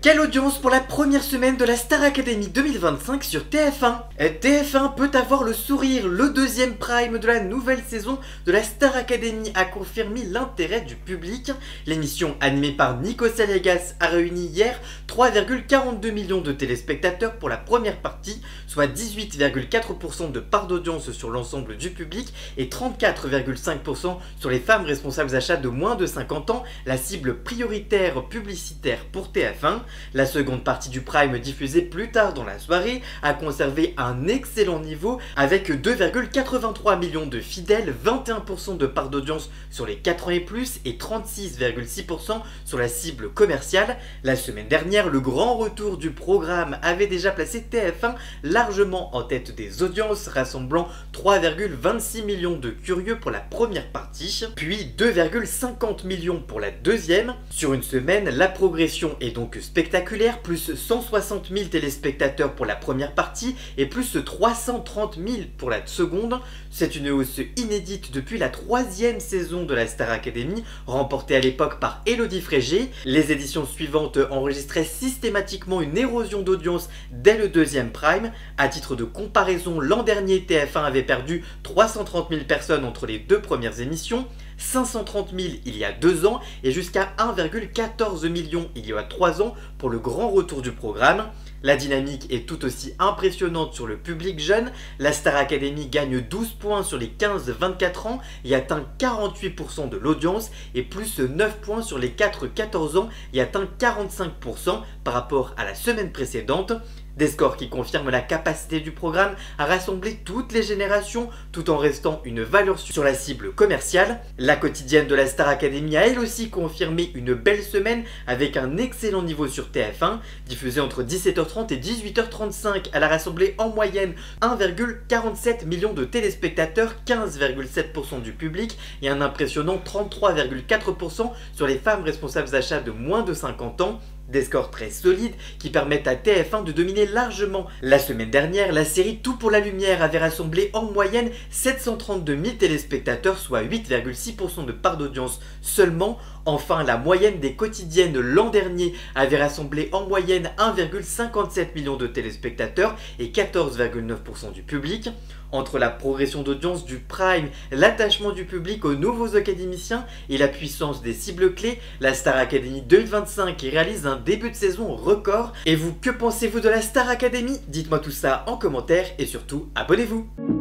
Quelle audience pour la première semaine de la Star Academy 2025 sur TF1. TF1 peut avoir le sourire, le deuxième prime de la nouvelle saison de la Star Academy a confirmé l'intérêt du public. L'émission animée par Nico Saliagas a réuni hier 3,42 millions de téléspectateurs pour la première partie, soit 18,4% de part d'audience sur l'ensemble du public et 34,5% sur les femmes responsables achats de moins de 50 ans, la cible prioritaire publicitaire pour TF1. La seconde partie du prime diffusée plus tard dans la soirée a conservé un excellent niveau avec 2,83 millions de fidèles, 21% de part d'audience sur les 4 ans et plus et 36,6% sur la cible commerciale. La semaine dernière, le grand retour du programme avait déjà placé TF1 largement en tête des audiences, rassemblant 3,26 millions de curieux pour la première partie, puis 2,50 millions pour la deuxième. Sur une semaine, la progression est donc spectaculaire, plus 160 000 téléspectateurs pour la première partie et plus 330 000 pour la seconde. C'est une hausse inédite depuis la troisième saison de la Star Academy, remportée à l'époque par Élodie Frégé. Les éditions suivantes enregistraient systématiquement une érosion d'audience dès le deuxième prime. À titre de comparaison, l'an dernier, TF1 avait perdu 330 000 personnes entre les deux premières émissions, 530 000 il y a 2 ans et jusqu'à 1,14 million il y a 3 ans pour le grand retour du programme. La dynamique est tout aussi impressionnante sur le public jeune. La Star Academy gagne 12 points sur les 15-24 ans et atteint 48% de l'audience et plus 9 points sur les 4-14 ans et atteint 45% par rapport à la semaine précédente. Des scores qui confirment la capacité du programme à rassembler toutes les générations tout en restant une valeur sur la cible commerciale. La quotidienne de la Star Academy a elle aussi confirmé une belle semaine avec un excellent niveau sur TF1. Diffusée entre 17h30 et 18h35, elle a rassemblé en moyenne 1,47 million de téléspectateurs, 15,7% du public et un impressionnant 33,4% sur les femmes responsables achats de moins de 50 ans. Des scores très solides qui permettent à TF1 de dominer largement. La semaine dernière, la série Tout pour la lumière avait rassemblé en moyenne 732 000 téléspectateurs, soit 8,6% de part d'audience seulement. Enfin, la moyenne des quotidiennes l'an dernier avait rassemblé en moyenne 1,57 million de téléspectateurs et 14,9% du public. Entre la progression d'audience du prime, l'attachement du public aux nouveaux académiciens et la puissance des cibles clés, la Star Academy 2025 réalise un début de saison record. Et vous, que pensez-vous de la Star Academy? Dites-moi tout ça en commentaire et surtout abonnez-vous.